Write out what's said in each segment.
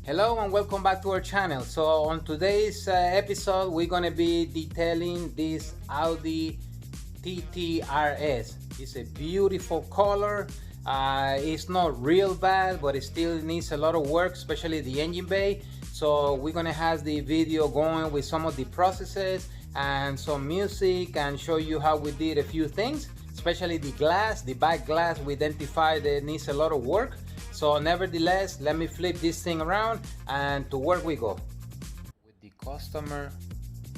Hello and welcome back to our channel. So on today's episode we're gonna be detailing this Audi TT RS. It's a beautiful color. It's not real bad, but it still needs a lot of work, especially the engine bay. So we're gonna have the video going with some of the processes and some music and show you how we did a few things, especially the glass, the back glass. We identified that it needs a lot of work. So nevertheless, let me flip this thing around and to work we go. With the customer,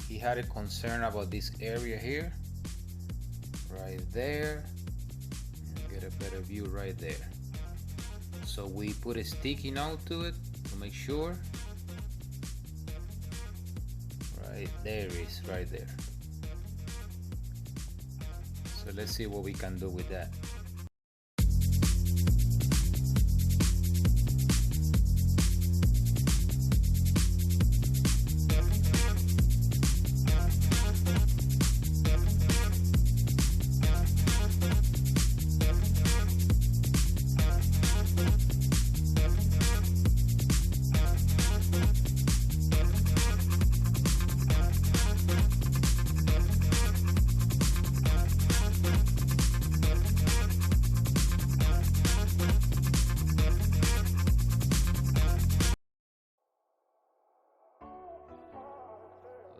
he had a concern about this area here, right there. Get a better view right there. So we put a sticky note to it to make sure. Right there it is, right there. So let's see what we can do with that.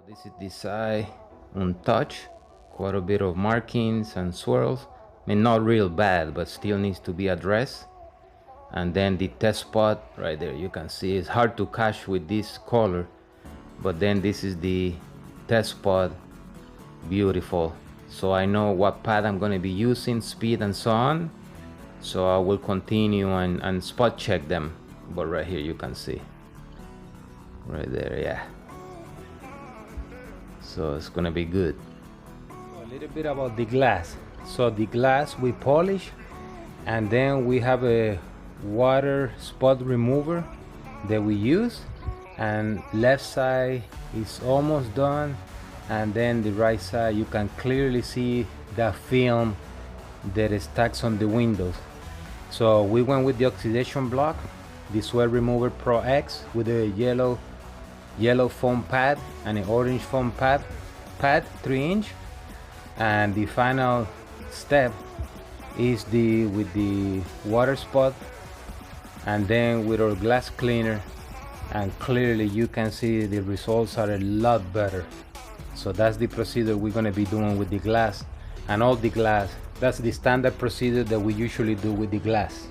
This is the side untouched, quite a bit of markings and swirls. I mean, not real bad, but still needs to be addressed. And then the test spot right there, you can see it's hard to catch with this color, but then this is the test spot. Beautiful. So I know what pad I'm going to be using, speed and so on. So I will continue and spot check them. But right here you can see right there, yeah. So it's gonna be good. A little bit about the glass. So the glass we polish, and then we have a water spot remover that we use, and left side is almost done, and then the right side you can clearly see the film that is stacks on the windows. So we went with the oxidation block, the Swirl remover Pro X, with a yellow foam pad and an orange foam pad 3-inch, and the final step is with the water spot, and then with our glass cleaner, and clearly you can see the results are a lot better. So that's the procedure we're going to be doing with the glass and all the glass. That's the standard procedure that we usually do with the glass.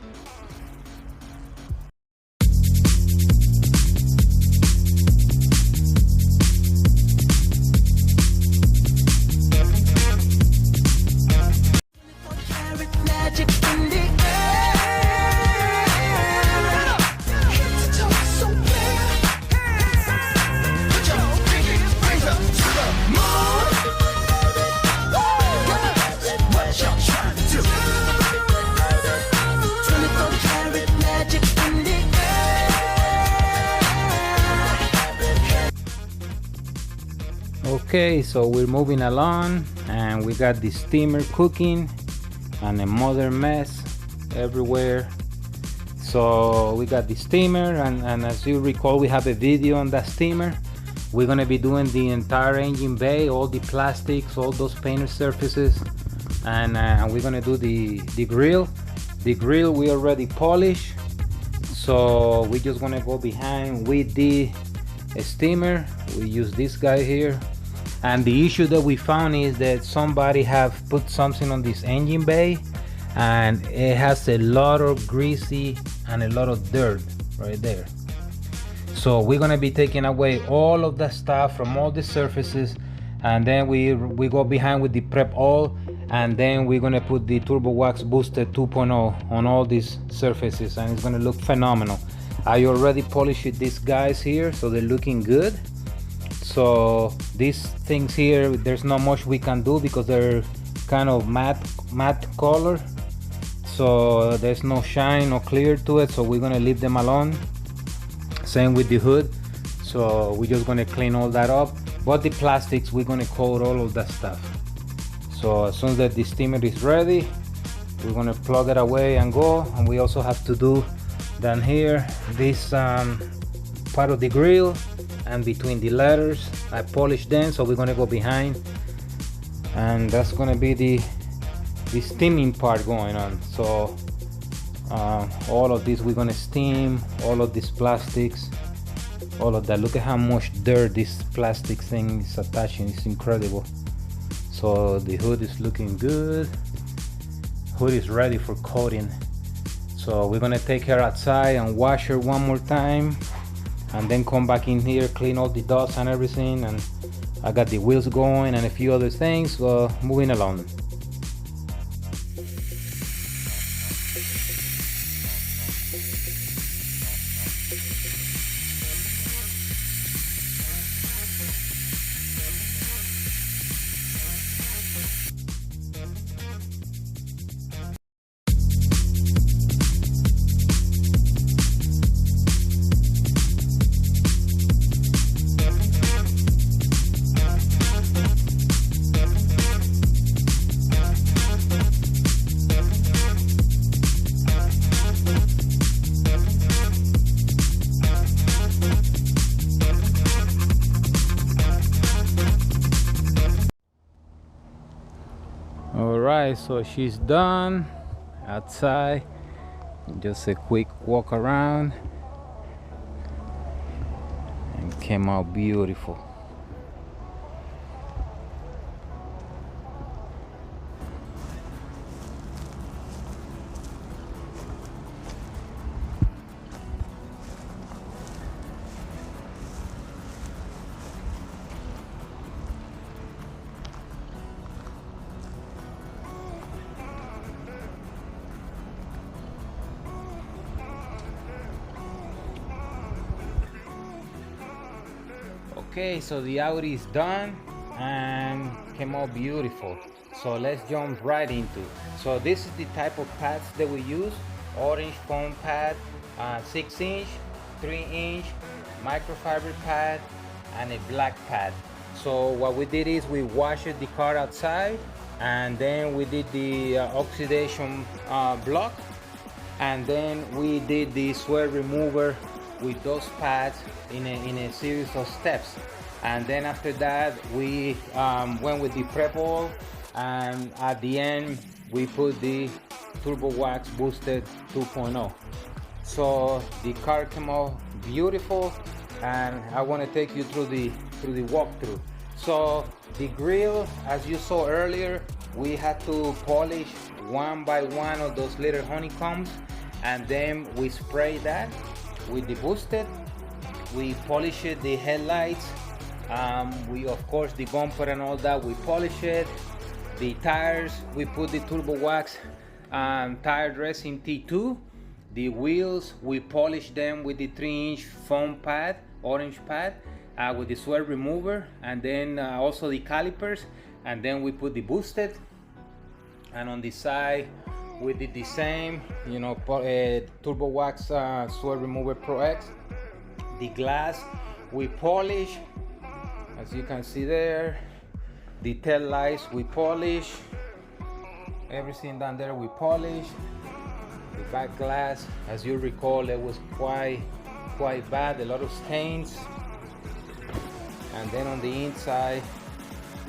Okay, so we're moving along, and we got the steamer cooking and a mother mess everywhere. So we got the steamer, and as you recall, we have a video on that steamer. We're gonna be doing the entire engine bay, all the plastics, all those painted surfaces, and we're gonna do the grill. The grill we already polished, so we're just gonna go behind with the steamer. We use this guy here. And the issue that we found is that somebody have put something on this engine bay, and it has a lot of greasy and a lot of dirt right there. So we're gonna be taking away all of that stuff from all the surfaces, and then we go behind with the prep oil, and then we're gonna put the Turbo Wax Booster 2.0 on all these surfaces, and it's gonna look phenomenal. I already polished these guys here, so they're looking good. So these things here, there's not much we can do because they're kind of matte color, so there's no shine or clear to it, so we're gonna leave them alone. Same with the hood, so we're just gonna clean all that up, but the plastics we're gonna coat all of that stuff. So as soon as the steamer is ready, we're gonna plug it away and go. And we also have to do down here this part of the grille and between the letters. I polished them, so we're gonna go behind, and that's gonna be the steaming part going on. So all of this we're gonna steam, all of these plastics, all of that. Look at how much dirt this plastic thing is attaching. It's incredible. So the hood is looking good. Hood is ready for coating. So we're gonna take her outside and wash her one more time, and then come back in here, clean all the dust and everything. And I got the wheels going and a few other things. Moving along. Alright, so she's done outside. Just a quick walk around and came out beautiful. Okay, so the Audi is done and came out beautiful. So let's jump right into it. So this is the type of pads that we use. Orange foam pad, 6-inch, 3-inch, microfiber pad, and a black pad. So what we did is we washed the car outside, and then we did the oxidation block, and then we did the swirl remover with those pads in a series of steps. And then after that we went with the prep oil, and at the end we put the turbo wax boosted 2.0. So the car came out beautiful, and I want to take you through the walkthrough. So the grille, as you saw earlier, we had to polish one by one of those little honeycombs, and then we spray that with the boosted. We polished the headlights. We, of course, the bumper and all that, we polish it. The tires, we put the turbo wax tire dressing T2. The wheels, we polish them with the 3-inch foam pad, orange pad, with the swirl remover, and then also the calipers, and then we put the boosted. And on the side we did the same, you know, turbo wax swirl remover Pro X. The glass we polish, as you can see there. The tail lights we polish. Everything down there we polish. The back glass, as you recall, it was quite bad, a lot of stains. And then on the inside,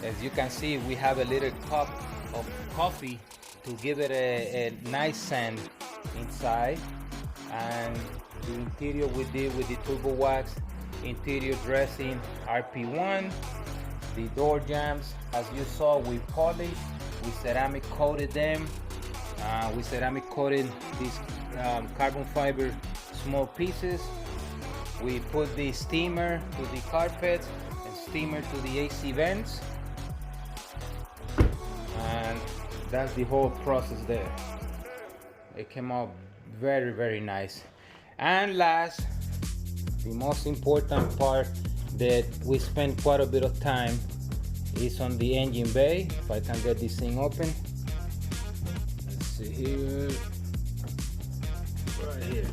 as you can see, we have a little cup of coffee to give it a nice scent inside. And the interior we did with the turbo wax interior dressing RP1. The door jambs, as you saw, we polished, we ceramic coated them. We ceramic coated these carbon fiber small pieces. We put the steamer to the carpet and steamer to the AC vents, and that's the whole process there. It came out very nice. And last, the most important part that we spent quite a bit of time is on the engine bay. If I can get this thing open. Let's see here. Right here.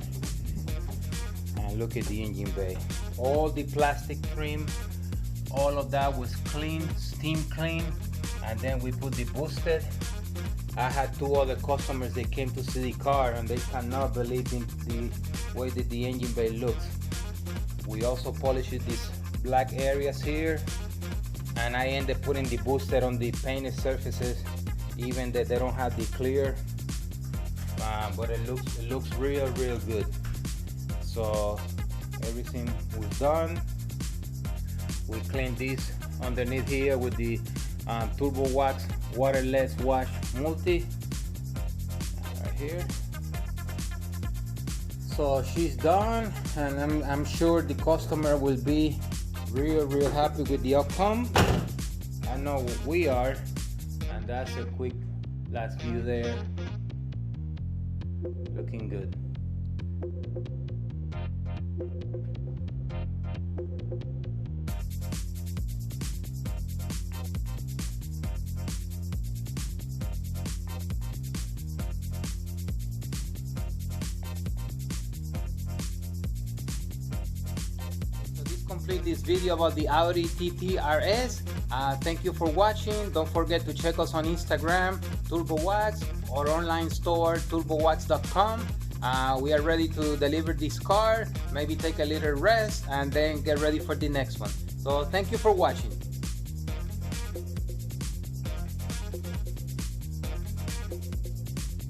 And look at the engine bay. All the plastic trim, all of that was clean, steam clean. And then we put the boosted. I had 2 other customers that came to see the car, and they cannot believe in the way that the engine bay looks. We also polished these black areas here, and I ended up putting the booster on the painted surfaces, even that they don't have the clear, but it looks real good. So everything was done. We cleaned this underneath here with the Turbo Wax waterless wash multi right here. So she's done, and I'm sure the customer will be real happy with the outcome. I know we are. And that's a quick last view there. Looking good. Complete this video about the Audi TT RS. Thank you for watching. Don't forget to check us on Instagram, TurboWax, or online store, turbowax.com. We are ready to deliver this car, maybe take a little rest, and then get ready for the next one. So thank you for watching.